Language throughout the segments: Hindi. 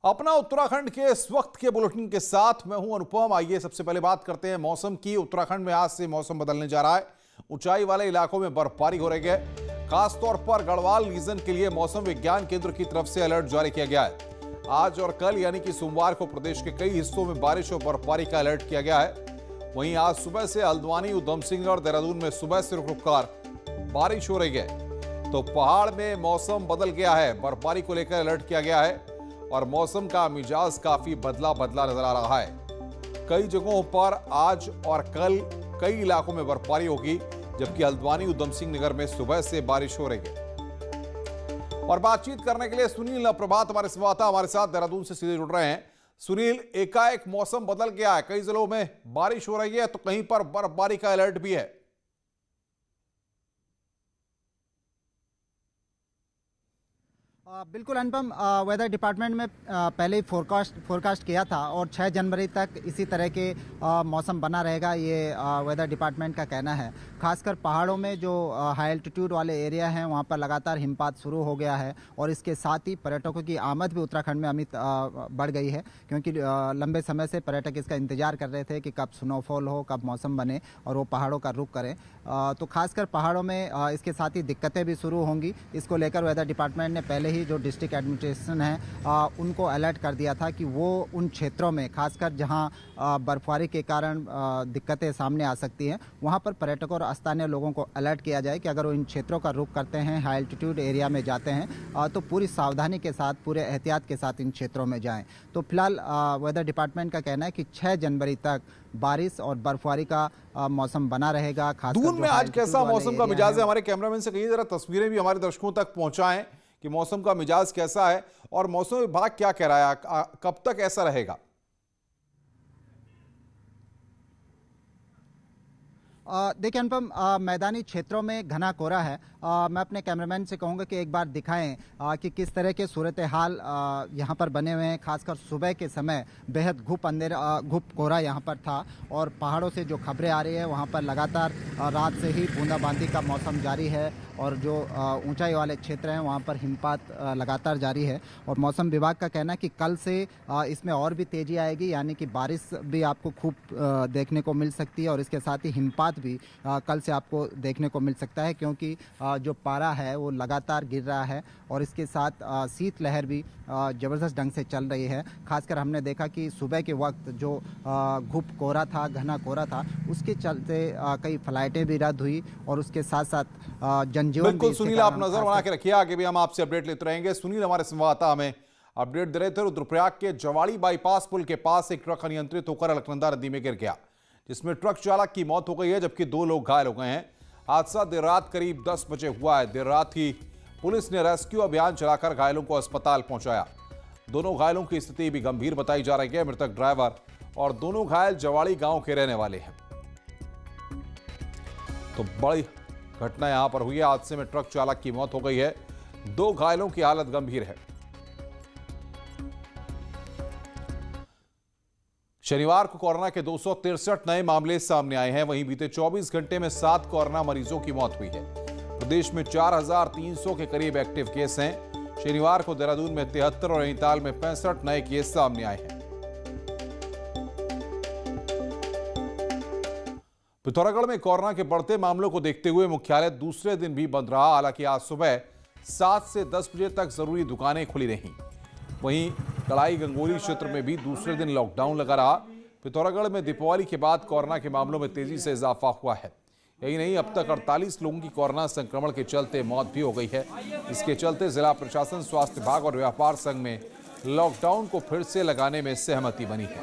अपना उत्तराखंड के इस वक्त के बुलेटिन के साथ मैं हूं अनुपम। आइए सबसे पहले बात करते हैं मौसम की। उत्तराखंड में आज से मौसम बदलने जा रहा है। ऊंचाई वाले इलाकों में बर्फबारी हो रही है। खासतौर पर गढ़वाल रीजन के लिए मौसम विज्ञान केंद्र की तरफ से अलर्ट जारी किया गया है। आज और कल यानी कि सोमवार को प्रदेश के कई हिस्सों में बारिश और बर्फबारी का अलर्ट किया गया है। वहीं आज सुबह से हल्द्वानी, उधम सिंह और देहरादून में सुबह से रुक रुक कर बारिश हो रही है। तो पहाड़ में मौसम बदल गया है। बर्फबारी को लेकर अलर्ट किया गया है और मौसम का मिजाज काफी बदला नजर आ रहा है। कई जगहों पर आज और कल कई इलाकों में बर्फबारी होगी, जबकि हल्द्वानी, उधम सिंह नगर में सुबह से बारिश हो रही है। और बातचीत करने के लिए सुनील प्रभात हमारे संवाददाता हमारे साथ देहरादून से सीधे जुड़ रहे हैं। सुनील, एकाएक मौसम बदल गया है, कई जिलों में बारिश हो रही है तो कहीं पर बर्फबारी का अलर्ट भी है। बिल्कुल अनुपम, वेदर डिपार्टमेंट में पहले ही फोरकास्ट किया था और 6 जनवरी तक इसी तरह के मौसम बना रहेगा, ये वेदर डिपार्टमेंट का कहना है। खासकर पहाड़ों में जो हाई एल्टीट्यूड वाले एरिया हैं वहाँ पर लगातार हिमपात शुरू हो गया है और इसके साथ ही पर्यटकों की आमद भी उत्तराखंड में अमित बढ़ गई है, क्योंकि लंबे समय से पर्यटक इसका इंतजार कर रहे थे कि कब स्नोफॉल हो, कब मौसम बने और वो पहाड़ों का रुख करें। तो खासकर पहाड़ों में इसके साथ ही दिक्कतें भी शुरू होंगी। इसको लेकर वेदर डिपार्टमेंट ने पहले ही जो डिस्ट्रिक्ट एडमिनिस्ट्रेशन है उनको अलर्ट कर दिया था कि वो उन क्षेत्रों में, खासकर जहां बर्फबारी के कारण दिक्कतें सामने आ सकती हैं, वहां पर पर्यटकों और स्थानीय लोगों को अलर्ट किया जाए कि अगर वो इन क्षेत्रों का रुख करते हैं, हाई एल्टीट्यूड एरिया में जाते हैं, तो पूरी सावधानी के साथ, पूरे एहतियात के साथ इन क्षेत्रों में जाएं। तो फिलहाल वेदर डिपार्टमेंट का कहना है कि 6 जनवरी तक बारिश और बर्फबारी का मौसम बना रहेगा। दून में आज कैसा मौसम का मिजाज है? हमारे कैमरामैन से कहिए जरा तस्वीरें भी हमारे दर्शकों तक पहुंचाएं कि मौसम का मिजाज कैसा है और मौसम विभाग क्या कह रहा है, कब तक ऐसा रहेगा? देखिए अनुपम, मैदानी क्षेत्रों में घना कोहरा है। मैं अपने कैमरामैन से कहूँगा कि एक बार दिखाएं कि किस तरह के सूरत हाल यहाँ पर बने हुए हैं। खासकर सुबह के समय बेहद घुप कोहरा यहाँ पर था और पहाड़ों से जो खबरें आ रही है वहाँ पर लगातार रात से ही बूंदाबांदी का मौसम जारी है और जो ऊंचाई वाले क्षेत्र हैं वहाँ पर हिमपात लगातार जारी है। और मौसम विभाग का कहना है कि कल से इसमें और भी तेज़ी आएगी, यानी कि बारिश भी आपको खूब देखने को मिल सकती है और इसके साथ ही हिमपात भी कल से आपको देखने को मिल सकता है, क्योंकि जो पारा है वो लगातार गिर रहा है और इसके साथ शीतलहर भी ज़बरदस्त ढंग से चल रही है। खासकर हमने देखा कि सुबह के वक्त जो घुप कोहरा था, घना कोहरा था, उसके चलते कई फ्लाइटें भी रद्द हुई और उसके साथ साथ जनजीवन। बिल्कुल सुनील, आप नजर बना के रखिए, आगे भी हम आपसे अपडेट लेते रहेंगे। सुनील हमारे संवाददाता हमें अपडेट दे रहे थे। रुद्रप्रयाग के जवाड़ी बाईपास पुल के पास एक ट्रक अनियंत्रित होकर अलकनंदा नदी में गिर गया, जिसमें ट्रक चालक की मौत हो गई है, जबकि 2 लोग घायल हो गए हैं। हादसा देर रात करीब 10 बजे हुआ है। देर रात ही पुलिस ने रेस्क्यू अभियान चलाकर घायलों को अस्पताल पहुंचाया। दोनों घायलों की स्थिति भी गंभीर बताई जा रही है। मृतक ड्राइवर और दोनों घायल जवाड़ी गांव के रहने वाले हैं। तो बड़ी घटना यहां पर हुई है। हादसे में ट्रक चालक की मौत हो गई है, 2 घायलों की हालत गंभीर है। शनिवार को कोरोना के 263 नए मामले सामने आए हैं। वहीं बीते 24 घंटे में 7 कोरोना मरीजों की मौत हुई है। प्रदेश में 4300 के करीब एक्टिव केस हैं। शनिवार को देहरादून में 73 और नैनीताल में 65 नए केस सामने आए हैं। पिथौरागढ़ में कोरोना के बढ़ते मामलों को देखते हुए मुख्यालय दूसरे दिन भी बंद रहा। हालांकि आज सुबह 7 से 10 बजे तक जरूरी दुकानें खुली रहीं। वहीं कड़ाई गंगोली क्षेत्र में भी दूसरे दिन लॉकडाउन लगा रहा। पिथौरागढ़ में दीपावली के बाद कोरोना के मामलों में तेजी से इजाफा हुआ है। यही नहीं, अब तक 48 लोगों की कोरोना संक्रमण के चलते मौत भी हो गई है। इसके चलते जिला प्रशासन, स्वास्थ्य विभाग और व्यापार संघ में लॉकडाउन को फिर से लगाने में सहमति बनी है।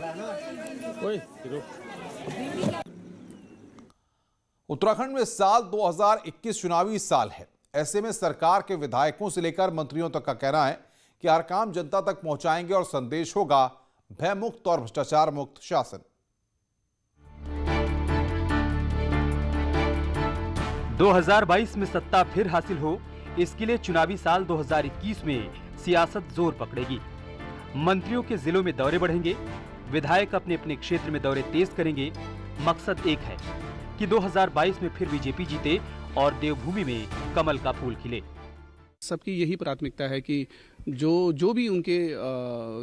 उत्तराखंड में साल 2021 चुनावी साल है। ऐसे में सरकार के विधायकों से लेकर मंत्रियों तक का कहना है कि हर काम जनता तक पहुंचाएंगे और संदेश होगा भय मुक्त और भ्रष्टाचार मुक्त शासन। 2022 में सत्ता फिर हासिल हो, इसके लिए चुनावी साल 2021 में सियासत जोर पकड़ेगी। मंत्रियों के जिलों में दौरे बढ़ेंगे, विधायक अपने अपने क्षेत्र में दौरे तेज करेंगे। मकसद एक है कि 2022 में फिर बीजेपी जीते और देवभूमि में कमल का फूल खिले। सबकी यही प्राथमिकता है कि जो भी उनके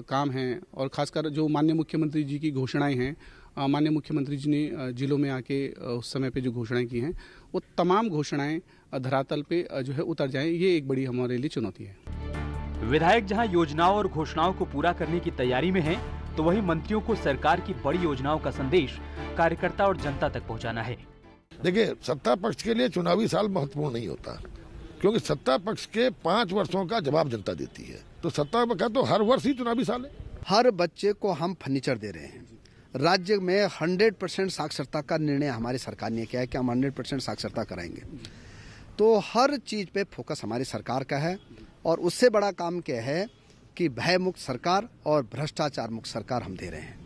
काम हैं और खासकर जो माननीय मुख्यमंत्री जी की घोषणाएं हैं, माननीय मुख्यमंत्री जी ने जिलों में आके उस समय पे जो घोषणाएं की हैं, वो तमाम घोषणाएं धरातल पे जो है उतर जाएं, ये एक बड़ी हमारे लिए चुनौती है। विधायक जहां योजनाओं और घोषणाओं को पूरा करने की तैयारी में हैं, तो वहीं मंत्रियों को सरकार की बड़ी योजनाओं का संदेश कार्यकर्ता और जनता तक पहुंचाना है। देखिए, सत्ता पक्ष के लिए चुनावी साल महत्वपूर्ण नहीं होता, क्योंकि सत्ता पक्ष के 5 वर्षों का जवाब जनता देती है। तो सत्ता पक्ष का तो हर वर्ष ही चुनावी साल है। हर बच्चे को हम फर्नीचर दे रहे हैं। राज्य में 100% साक्षरता का निर्णय हमारी सरकार ने किया है कि हम 100% साक्षरता कराएंगे। तो हर चीज पे फोकस हमारी सरकार का है और उससे बड़ा काम क्या है कि भय मुक्त सरकार और भ्रष्टाचार मुक्त सरकार हम दे रहे हैं।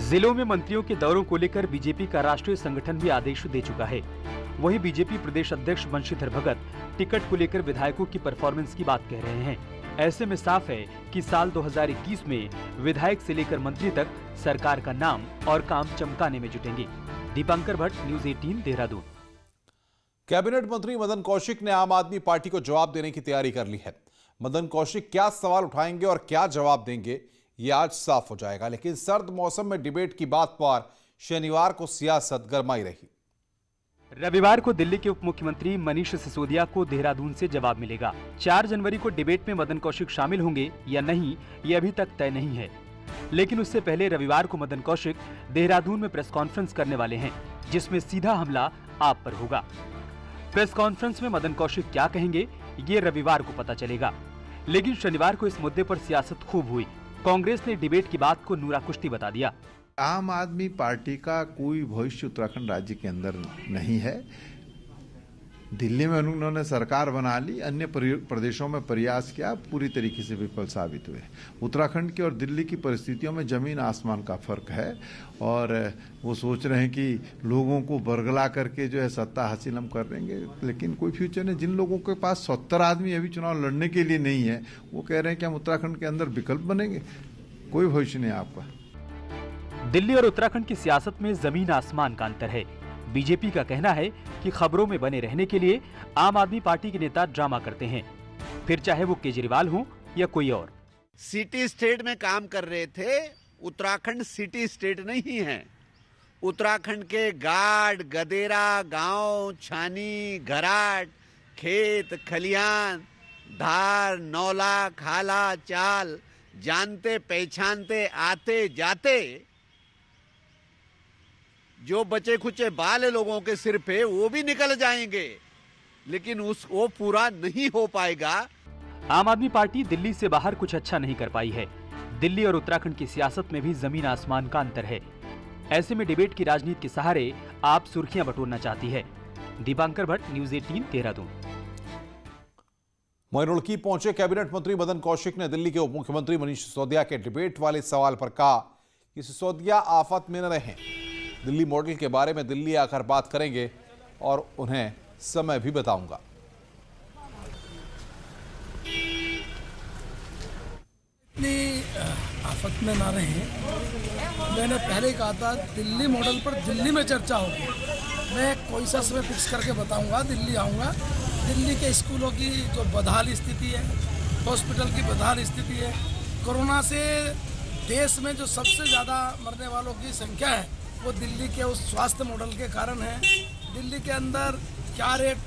जिलों में मंत्रियों के दौरों को लेकर बीजेपी का राष्ट्रीय संगठन भी आदेश दे चुका है। वहीं बीजेपी प्रदेश अध्यक्ष बंशीधर भगत टिकट को लेकर विधायकों की परफॉर्मेंस की बात कह रहे हैं। ऐसे में साफ है कि साल 2021 में विधायक से लेकर मंत्री तक सरकार का नाम और काम चमकाने में जुटेंगे। दीपांकर भट्ट, न्यूज़ 18, देहरादून। कैबिनेट मंत्री मदन कौशिक ने आम आदमी पार्टी को जवाब देने की तैयारी कर ली है। मदन कौशिक क्या सवाल उठाएंगे और क्या जवाब देंगे, ये आज साफ हो जाएगा। लेकिन सर्द मौसम में डिबेट की बात पर शनिवार को सियासत गरमाई रही। रविवार को दिल्ली के उप मुख्यमंत्री मनीष सिसोदिया को देहरादून से जवाब मिलेगा। 4 जनवरी को डिबेट में मदन कौशिक शामिल होंगे या नहीं, ये अभी तक तय नहीं है। लेकिन उससे पहले रविवार को मदन कौशिक देहरादून में प्रेस कॉन्फ्रेंस करने वाले हैं, जिसमें सीधा हमला आप पर होगा। प्रेस कॉन्फ्रेंस में मदन कौशिक क्या कहेंगे, ये रविवार को पता चलेगा। लेकिन शनिवार को इस मुद्दे पर सियासत खूब हुई। कांग्रेस ने डिबेट की बात को नूरा कुश्ती बता दिया। आम आदमी पार्टी का कोई भविष्य उत्तराखंड राज्य के अंदर नहीं है। दिल्ली में उन्होंने सरकार बना ली, अन्य प्रदेशों में प्रयास किया, पूरी तरीके से विफल साबित हुए। उत्तराखंड की और दिल्ली की परिस्थितियों में जमीन आसमान का फर्क है और वो सोच रहे हैं कि लोगों को बरगला करके जो है सत्ता हासिल हम कर लेंगे, लेकिन कोई फ्यूचर नहीं। जिन लोगों के पास 70 आदमी अभी चुनाव लड़ने के लिए नहीं है, वो कह रहे हैं कि हम उत्तराखंड के अंदर विकल्प बनेंगे। कोई भविष्य नहीं आपका। दिल्ली और उत्तराखंड की सियासत में जमीन आसमान का अंतर है। बीजेपी का कहना है कि खबरों में बने रहने के लिए आम आदमी पार्टी के नेता ड्रामा करते हैं, फिर चाहे वो केजरीवाल हो या कोई और। सिटी स्टेट में काम कर रहे थे, उत्तराखंड सिटी स्टेट नहीं है। उत्तराखंड के गाड, गदेरा, गांव, छानी, घराट, खेत, खलियान, धार, नौला, खाला, चाल, जानते पहचानते आते जाते जो बचे खुचे बाल है लोगों के सिर पे, वो भी निकल जाएंगे, लेकिन वो पूरा नहीं हो पाएगा। आम आदमी पार्टी दिल्ली से बाहर कुछ अच्छा नहीं कर पाई है। दिल्ली और उत्तराखंड की सियासत में भी जमीन आसमान का अंतर है। ऐसे में डिबेट की राजनीति के सहारे आप सुर्खियां बटोरना चाहती है। दीपांकर भट्ट, न्यूज़ 18, देहरादून। रुड़की पहुंचे कैबिनेट मंत्री मदन कौशिक ने दिल्ली के उप मुख्यमंत्री मनीष सिसोदिया के डिबेट वाले सवाल पर कहा कि सिसोदिया आफत में न रहें। दिल्ली मॉडल के बारे में दिल्ली आकर बात करेंगे और उन्हें समय भी बताऊंगा। इतनी आफत में ना रहें। मैंने पहले ही कहा था दिल्ली मॉडल पर दिल्ली में चर्चा होगी। मैं कोई सा समय फिक्स करके बताऊंगा, दिल्ली आऊंगा। दिल्ली के स्कूलों की जो बदहाल स्थिति है, हॉस्पिटल की बदहाल स्थिति है, कोरोना से देश में जो सबसे ज़्यादा मरने वालों की संख्या है, वो दिल्ली के उस स्वास्थ्य मॉडल के कारण है। दिल्ली के अंदर क्या रेट,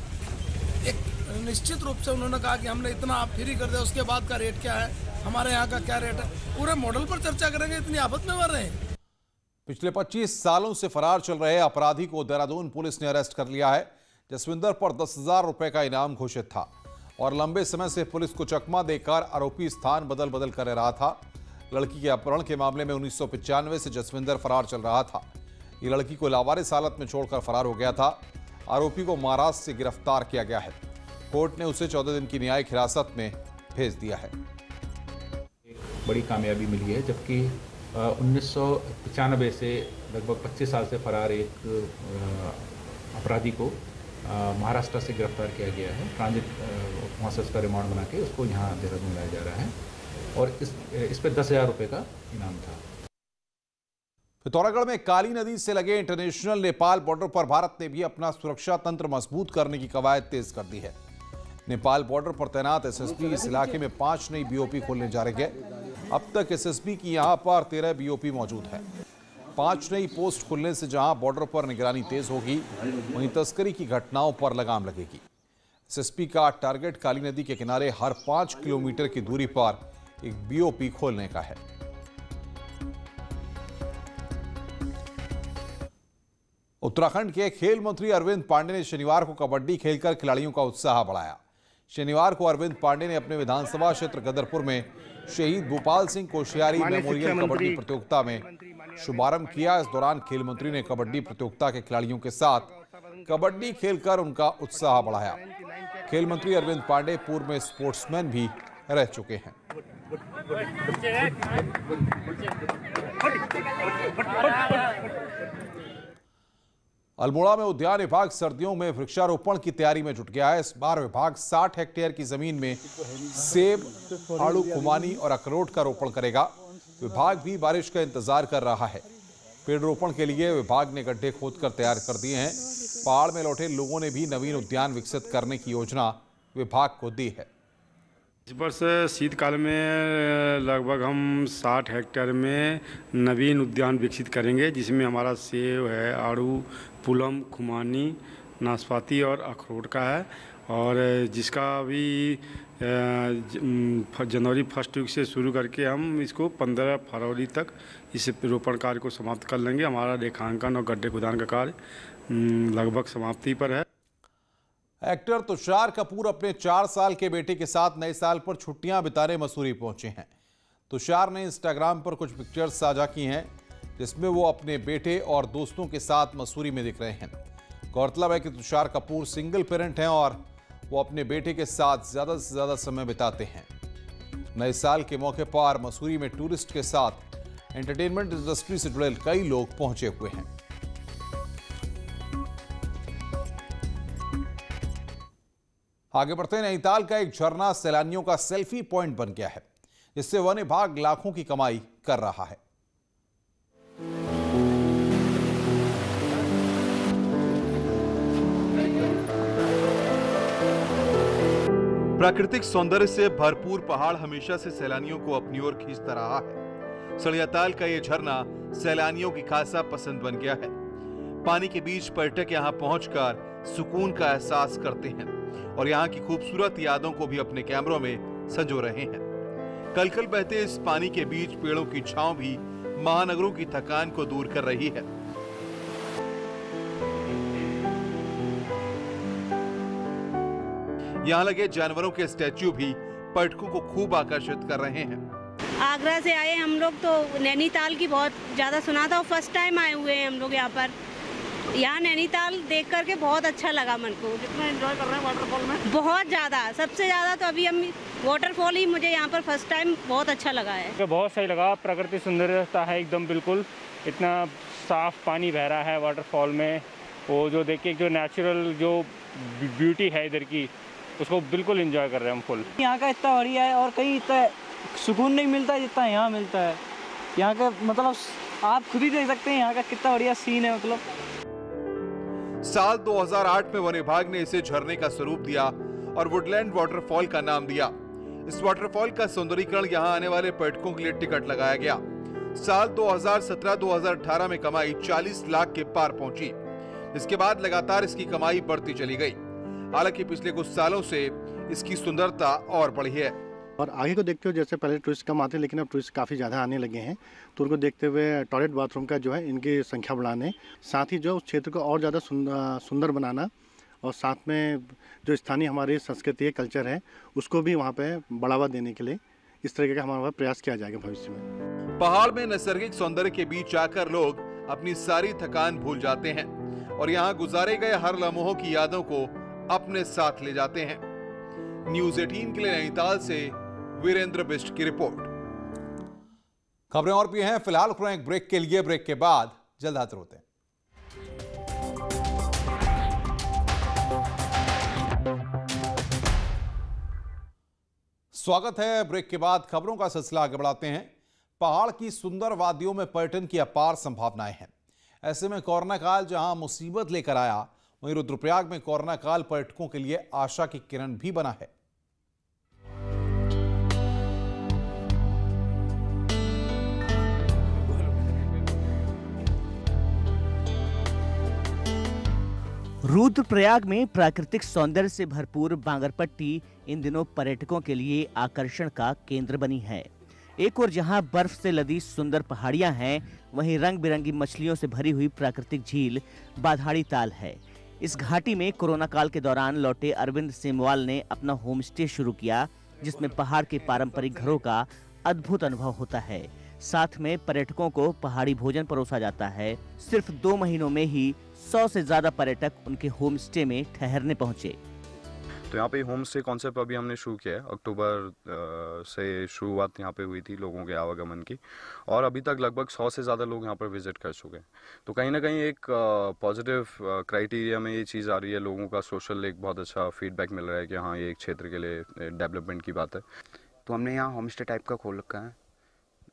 एक निश्चित रूप से उन्होंने कहा कि हमने इतना आप फ्री कर दिया, उसके बाद का रेट क्या है, हमारे यहाँ का क्या रेट है, पूरे मॉडल पर चर्चा करेंगे। इतनी आफत में मर रहे हैं। पिछले 25 सालों से फरार चल रहे अपराधी को देहरादून पुलिस ने अरेस्ट कर लिया है। जसविंदर पर 10,000 रुपए का इनाम घोषित था और लंबे समय से पुलिस को चकमा देकर आरोपी स्थान बदल बदल कर रहा था। लड़की के अपहरण के मामले में 1995 से जसविंदर फरार चल रहा था। ये लड़की को लावारिस हालत में छोड़कर फरार हो गया था। आरोपी को महाराष्ट्र से गिरफ्तार किया गया है। कोर्ट ने उसे 14 दिन की न्यायिक हिरासत में भेज दिया है। एक बड़ी कामयाबी मिली है, जबकि 1995 से लगभग 25 साल से फरार एक अपराधी को महाराष्ट्र से गिरफ्तार किया गया है। ट्रांजिट वहाँ से उसका रिमांड बना के उसको यहाँ देहरादून लाया जा रहा है और इस पे 10,000 रुपये का इनाम था। पिथौरागढ़ में काली नदी से लगे इंटरनेशनल नेपाल बॉर्डर पर भारत ने भी अपना सुरक्षा तंत्र मजबूत करने की कवायद तेज कर दी है। नेपाल बॉर्डर पर तैनात एसएसपी इस इलाके में 5 नई बीओपी खोलने जा रहे हैं। अब तक एसएसपी की यहां पर 13 बीओपी मौजूद है। 5 नई पोस्ट खुलने से जहां बॉर्डर पर निगरानी तेज होगी, वहीं तस्करी की घटनाओं पर लगाम लगेगी। एसएसपी का टारगेट काली नदी के किनारे हर 5 किलोमीटर की दूरी पर एक बीओपी खोलने का है। उत्तराखंड के खेल मंत्री अरविंद पांडे ने शनिवार को कबड्डी खेलकर खिलाड़ियों का उत्साह बढ़ाया। शनिवार को अरविंद पांडे ने अपने विधानसभा क्षेत्र गदरपुर में शहीद भूपाल सिंह कोश्यारी मेमोरियल कबड्डी प्रतियोगिता में शुभारंभ किया। इस दौरान खेल मंत्री ने कबड्डी प्रतियोगिता के खिलाड़ियों के साथ कबड्डी खेलकर उनका उत्साह बढ़ाया। खेल मंत्री अरविंद पांडे पूर्व में स्पोर्ट्समैन भी रह चुके हैं। अल्मोड़ा में उद्यान विभाग सर्दियों में वृक्षारोपण की तैयारी में जुट गया है। इस बार विभाग 60 हेक्टेयर की जमीन में सेब, आड़ू, खुमानी और अखरोट का रोपण करेगा। विभाग भी बारिश का इंतजार कर रहा है। पेड़ रोपण के लिए विभाग ने गड्ढे खोदकर तैयार कर दिए हैं। पहाड़ में लौटे लोगों ने भी नवीन उद्यान विकसित करने की योजना विभाग को दी है। इस वर्ष शीतकाल में लगभग हम 60 हेक्टेयर में नवीन उद्यान विकसित करेंगे, जिसमें हमारा सेब है, आड़ू, पुलम, खुमानी, नाशपाती और अखरोट का है, और जिसका अभी जनवरी 1 वीक से शुरू करके हम इसको 15 फरवरी तक इस रोपण कार्य को समाप्त कर लेंगे। हमारा रेखांकन और गड्ढे खुदान का कार्य लगभग समाप्ति पर है। एक्टर तुषार कपूर अपने 4 साल के बेटे के साथ नए साल पर छुट्टियां बिताने मसूरी पहुंचे हैं। तुषार ने इंस्टाग्राम पर कुछ पिक्चर्स साझा की हैं, जिसमें वो अपने बेटे और दोस्तों के साथ मसूरी में दिख रहे हैं। गौरतलब है कि तुषार कपूर सिंगल पेरेंट हैं और वो अपने बेटे के साथ ज्यादा से ज्यादा समय बिताते हैं। नए साल के मौके पर मसूरी में टूरिस्ट के साथ एंटरटेनमेंट इंडस्ट्री से जुड़े कई लोग पहुंचे हुए हैं। आगे बढ़ते हैं। नैनीताल का एक झरना सैलानियों का सेल्फी पॉइंट बन गया है, जिससे वन विभाग लाखों की कमाई कर रहा है। प्राकृतिक सौंदर्य से भरपूर पहाड़ हमेशा से सैलानियों को अपनी ओर खींचता रहा है। सड़ियाताल का यह झरना सैलानियों की खासा पसंद बन गया है। पानी के बीच पर्यटक यहां पहुंचकर सुकून का एहसास करते हैं और यहां की खूबसूरत यादों को भी अपने कैमरों में संजो रहे हैं। कलकल बहते इस पानी के बीच पेड़ों की छांव भी महानगरों की थकान को दूर कर रही है। यहां लगे जानवरों के स्टैच्यू भी पर्यटकों को खूब आकर्षित कर रहे हैं। आगरा से आए हम लोग, तो नैनीताल की बहुत ज्यादा सुना था और फर्स्ट टाइम आए हुए हैं हम लोग यहाँ पर। यहाँ नैनीताल देख करके बहुत अच्छा लगा मन को। कितना एंजॉय कर रहे हैं वाटरफॉल में? बहुत ज़्यादा, सबसे ज़्यादा तो अभी हम वाटरफॉल ही मुझे यहाँ पर फर्स्ट टाइम बहुत अच्छा लगा है। बहुत सही लगा, प्रकृति सुंदरता है एकदम, बिल्कुल इतना साफ पानी बह रहा है वाटरफॉल में। वो जो देखिए जो नेचुरल जो ब्यूटी है इधर की, उसको बिल्कुल एंजॉय कर रहे हैं हम फुल। यहाँ का इतना बढ़िया है और कहीं इतना सुकून नहीं मिलता जितना यहाँ मिलता है। यहाँ का मतलब आप खुद ही देख सकते हैं यहाँ का कितना बढ़िया सीन है। मतलब साल 2008 में वन विभाग ने इसे झरने का स्वरूप दिया और वुडलैंड वाटरफॉल का नाम दिया। इस वाटरफॉल का सौंदर्यीकरण यहां आने वाले पर्यटकों के लिए टिकट लगाया गया। साल 2017-2018 में कमाई 40 लाख के पार पहुंची। इसके बाद लगातार इसकी कमाई बढ़ती चली गई। हालांकि पिछले कुछ सालों से इसकी सुंदरता और बढ़ी है। और आगे को देखते हुए जैसे पहले टूरिस्ट कम आते, लेकिन अब टूरिस्ट काफ़ी ज़्यादा आने लगे हैं, तो उनको देखते हुए टॉयलेट बाथरूम का जो है इनकी संख्या बढ़ाने, साथ ही जो उस क्षेत्र को और ज़्यादा सुंदर बनाना, और साथ में जो स्थानीय हमारी संस्कृति है, कल्चर है, उसको भी वहाँ पे बढ़ावा देने के लिए इस तरीके का हमारा प्रयास किया जाएगा भविष्य में। पहाड़ में नैसर्गिक सौंदर्य के बीच आकर लोग अपनी सारी थकान भूल जाते हैं और यहाँ गुजारे गए हर लम्हों की यादों को अपने साथ ले जाते हैं। न्यूज़ 18 के लिए नैनीताल से वीरेंद्र बिष्ट की रिपोर्ट। खबरें और भी हैं, फिलहाल रुक रहे हैं एक ब्रेक के लिए। ब्रेक के बाद जल्द हाजिर होते हैं। स्वागत है। ब्रेक के बाद खबरों का सिलसिला आगे बढ़ाते हैं। पहाड़ की सुंदर वादियों में पर्यटन की अपार संभावनाएं हैं। ऐसे में कोरोना काल जहां मुसीबत लेकर आया, वहीं रुद्रप्रयाग में कोरोना काल पर्यटकों के लिए आशा की किरण भी बना है। रुद्रप्रयाग में प्राकृतिक सौंदर्य से भरपूर बांगरपट्टी इन दिनों पर्यटकों के लिए आकर्षण का केंद्र बनी है। एक ओर जहां बर्फ से लदी सुंदर पहाड़ियां हैं, वहीं रंग बिरंगी मछलियों से भरी हुई प्राकृतिक झील बाधाड़ी ताल है। इस घाटी में कोरोना काल के दौरान लौटे अरविंद सेमवाल ने अपना होम स्टे शुरू किया, जिसमें पहाड़ के पारंपरिक घरों का अद्भुत अनुभव होता है। साथ में पर्यटकों को पहाड़ी भोजन परोसा जाता है। सिर्फ 2 महीनों में ही 100 से ज्यादा पर्यटक उनके होम स्टे में ठहरने पहुंचे। तो यहाँ पे होम स्टे कॉन्सेप्ट अभी हमने शुरू किया है। अक्टूबर से शुरुआत यहाँ पे हुई थी लोगों के आवागमन की, और अभी तक लगभग 100 से ज़्यादा लोग यहाँ पर विजिट कर चुके हैं। तो कहीं ना कहीं एक पॉजिटिव क्राइटेरिया में ये चीज़ आ रही है। लोगों का सोशल एक बहुत अच्छा फीडबैक मिल रहा है कि हाँ, ये एक क्षेत्र के लिए डेवलपमेंट की बात है। तो हमने यहाँ होम स्टे टाइप का खोल रखा है,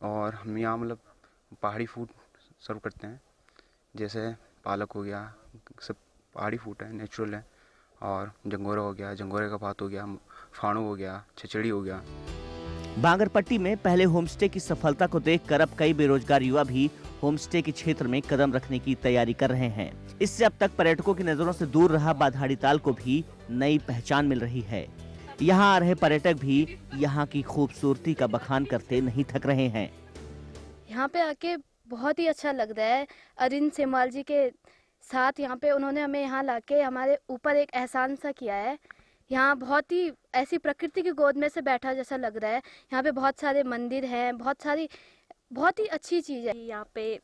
और हम यहाँ मतलब पहाड़ी फूड सर्व करते हैं। जैसे पालक हो गया, सब पहाड़ी फूड है, नेचुरल है। और जंगोरा हो गया, जंगोरे का भात हो गया, फाणू हो गया, छचड़ी हो गया। बांगरपट्टी में पहले होमस्टे की सफलता को देखकर अब कई बेरोजगार युवा भी होमस्टे के क्षेत्र में कदम रखने की तैयारी कर रहे हैं। इससे अब तक पर्यटकों की नजरों से दूर रहा बाधाड़ी ताल को भी नई पहचान मिल रही है। यहाँ आ रहे पर्यटक भी यहाँ की खूबसूरती का बखान करते नहीं थक रहे हैं। यहाँ पे आके बहुत ही अच्छा लग रहा है। अरविंद सेमवाल जी के साथ यहाँ पे उन्होंने हमें यहाँ लाके हमारे ऊपर एक एहसान सा किया है। यहाँ बहुत ही ऐसी प्रकृति की गोद में से बैठा जैसा लग रहा है। यहाँ पे बहुत सारे मंदिर हैं, बहुत ही अच्छी चीज़ है। यहाँ पे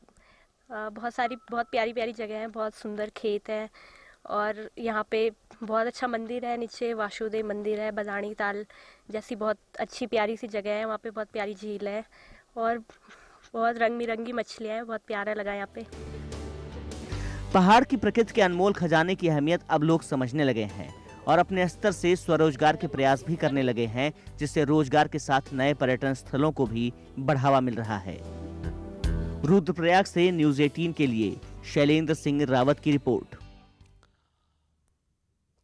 बहुत प्यारी प्यारी जगह है, बहुत सुंदर खेत है, और यहाँ पे बहुत अच्छा मंदिर है। नीचे वासुदेव मंदिर है, बदाणी ताल जैसी बहुत अच्छी प्यारी सी जगह है। वहाँ पे बहुत प्यारी झील है और बहुत रंग बिरंगी मछलियाँ हैं। बहुत प्यारा लगा यहाँ पे। पहाड़ की प्रकृति के अनमोल खजाने की अहमियत अब लोग समझने लगे हैं और अपने स्तर से स्वरोजगार के प्रयास भी करने लगे हैं, जिससे रोजगार के साथ नए पर्यटन स्थलों को भी बढ़ावा मिल रहा है। रुद्रप्रयाग से न्यूज़ 18 के लिए शैलेंद्र सिंह रावत की रिपोर्ट।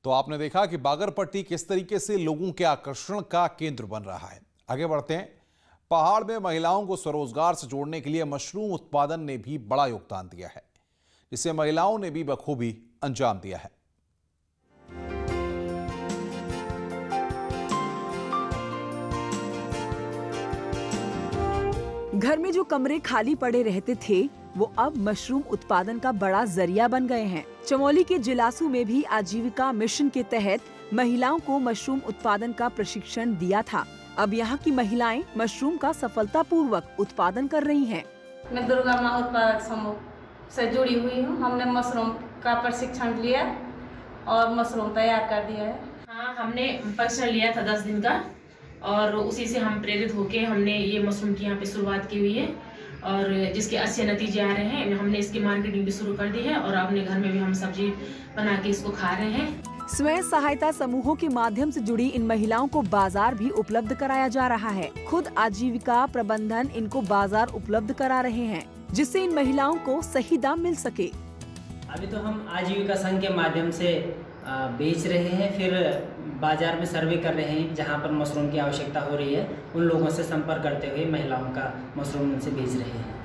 तो आपने देखा कि बांगरपट्टी किस तरीके से लोगों के आकर्षण का केंद्र बन रहा है। आगे बढ़ते हैं। पहाड़ में महिलाओं को स्वरोजगार से जोड़ने के लिए मशरूम उत्पादन ने भी बड़ा योगदान दिया है, जिसे महिलाओं ने भी बखूबी अंजाम दिया है। घर में जो कमरे खाली पड़े रहते थे, वो अब मशरूम उत्पादन का बड़ा जरिया बन गए हैं। चमोली के जिलासू में भी आजीविका मिशन के तहत महिलाओं को मशरूम उत्पादन का प्रशिक्षण दिया था। अब यहाँ की महिलाएं मशरूम का सफलतापूर्वक उत्पादन कर रही हैं। मैं दुर्गा माँ उत्पादक समूह से जुड़ी हुई हूँ। हमने मशरूम का प्रशिक्षण लिया और मशरूम तैयार कर दिया है। हाँ, हमने प्रशिक्षण लिया था 10 दिन का, और उसी से हम प्रेरित होके हमने ये मशरूम की यहाँ पे शुरुआत की हुई है, और जिसके अच्छे नतीजे आ रहे हैं। हमने इसकी मार्केटिंग भी शुरू कर दी है, और अपने घर में भी हम सब्जी बना के इसको खा रहे हैं। स्वयं सहायता समूहों के माध्यम से जुड़ी इन महिलाओं को बाजार भी उपलब्ध कराया जा रहा है। खुद आजीविका प्रबंधन इनको बाजार उपलब्ध करा रहे हैं, जिससे इन महिलाओं को सही दाम मिल सके। अभी तो हम आजीविका संघ के माध्यम से बेच रहे हैं, फिर बाजार में सर्वे कर रहे हैं। जहां पर मशरूम की आवश्यकता हो रही है, उन लोगों से संपर्क करते हुए महिलाओं का मशरूम उनसे बेच रहे हैं।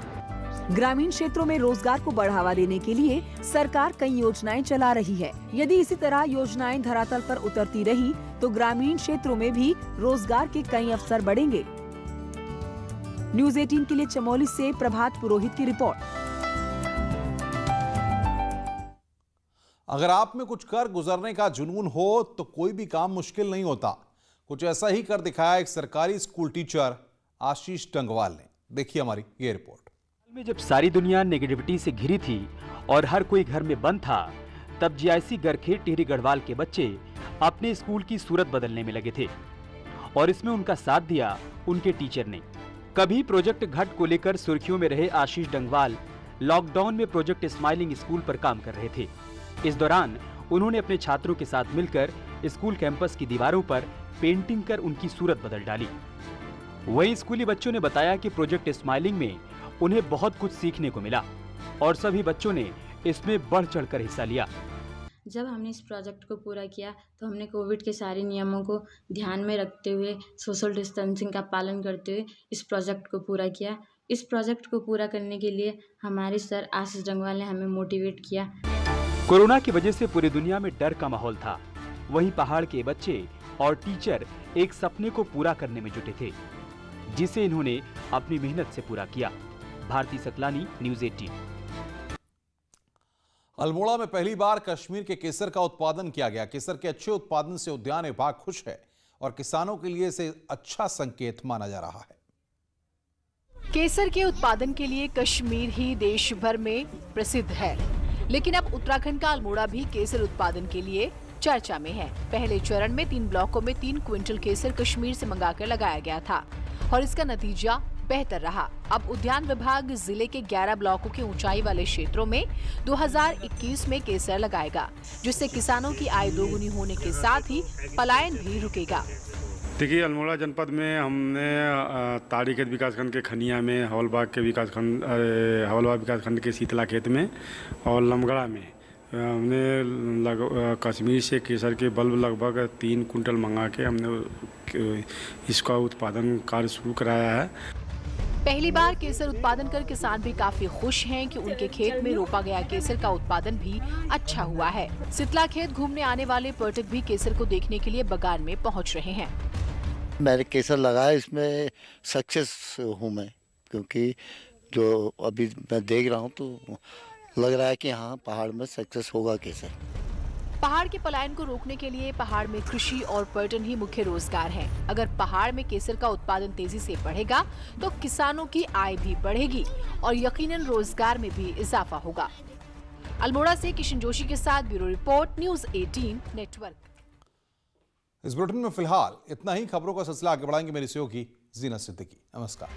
ग्रामीण क्षेत्रों में रोजगार को बढ़ावा देने के लिए सरकार कई योजनाएं चला रही है। यदि इसी तरह योजनाएं धरातल पर उतरती रही, तो ग्रामीण क्षेत्रों में भी रोजगार के कई अवसर बढ़ेंगे। न्यूज़ 18 के लिए चमोली से प्रभात पुरोहित की रिपोर्ट। अगर आप में कुछ कर गुजरने का जुनून हो तो कोई भी काम मुश्किल नहीं होता। कुछ ऐसा ही कर दिखाया एक सरकारी स्कूल टीचर आशीष डंगवाल ने। देखिए हमारी ये रिपोर्ट। में जब सारी दुनिया नेगेटिविटी से घिरी थी और हर कोई घर में बंद था, तब जीआईसी गरखेत टिहरी गढ़वाल के बच्चे अपने स्कूल की सूरत बदलने में लगे थे, और इसमें उनका साथ दिया उनके टीचर ने। कभी प्रोजेक्ट घट को लेकर सुर्खियों में रहे आशीष डंगवाल लॉकडाउन में प्रोजेक्ट स्माइलिंग स्कूल पर काम कर रहे थे। इस दौरान उन्होंने अपने छात्रों के साथ मिलकर स्कूल कैंपस की दीवारों पर पेंटिंग कर उनकी सूरत बदल डाली। वहीं स्कूली बच्चों ने बताया कि प्रोजेक्ट स्माइलिंग में उन्हें बहुत कुछ सीखने को मिला और सभी बच्चों ने इसमें बढ़ चढ़कर हिस्सा लिया। जब हमने इस प्रोजेक्ट को पूरा किया तो हमने कोविड के सारे नियमों को ध्यान में रखते हुए सोशल डिस्टेंसिंग का पालन करते हुए इस प्रोजेक्ट को पूरा किया। इस प्रोजेक्ट को पूरा करने के लिए हमारे सर आशीष जंगवाल ने हमें मोटिवेट किया। कोरोना की वजह से पूरी दुनिया में डर का माहौल था, वहीं पहाड़ के बच्चे और टीचर एक सपने को पूरा करने में जुटे थे, जिसे इन्होंने अपनी मेहनत से पूरा किया। भारती सतलानी, न्यूज़ 18। अल्मोड़ा में पहली बार कश्मीर के केसर का उत्पादन किया गया। केसर के अच्छे उत्पादन से उद्यान विभाग खुश है और किसानों के लिए इसे अच्छा संकेत माना जा रहा है। केसर के उत्पादन के लिए कश्मीर ही देश भर में प्रसिद्ध है, लेकिन अब उत्तराखंड का अल्मोड़ा भी केसर उत्पादन के लिए चर्चा में है। पहले चरण में 3 ब्लॉकों में 3 क्विंटल केसर कश्मीर से मंगाकर लगाया गया था और इसका नतीजा बेहतर रहा। अब उद्यान विभाग जिले के 11 ब्लॉकों के ऊंचाई वाले क्षेत्रों में 2021 में केसर लगाएगा, जिससे किसानों की आय दोगुनी होने के साथ ही पलायन भी रुकेगा। देखिए, अल्मोड़ा जनपद में हमने ताड़ी खेत विकासखंड के खनिया में, हवलबाग विकासखंड के शीतला खेत में और लमगड़ा में हमने कश्मीर से केसर के बल्ब लगभग 3 कुंटल मंगा के हमने इसका उत्पादन कार्य शुरू कराया है। पहली बार केसर उत्पादन कर किसान भी काफी खुश हैं कि उनके खेत में रोपा गया केसर का उत्पादन भी अच्छा हुआ है। शीतला खेत घूमने आने वाले पर्यटक भी केसर को देखने के लिए बगान में पहुंच रहे हैं। मैंने केसर लगाया, इसमें सक्सेस हूँ मैं, क्योंकि जो अभी मैं देख रहा हूँ तो लग रहा है कि हाँ, पहाड़ में सक्सेस होगा केसर। पहाड़ के पलायन को रोकने के लिए पहाड़ में कृषि और पर्यटन ही मुख्य रोजगार है। अगर पहाड़ में केसर का उत्पादन तेजी से बढ़ेगा तो किसानों की आय भी बढ़ेगी और यकीनन रोजगार में भी इजाफा होगा। अल्मोड़ा से किशन जोशी के साथ ब्यूरो रिपोर्ट, न्यूज़ 18 नेटवर्क। इस बुलेटिन में फिलहाल इतना ही। खबरों का सिलसिला आगे बढ़ाएंगे मेरी सहयोगी जीनत सिद्दीकी। नमस्कार।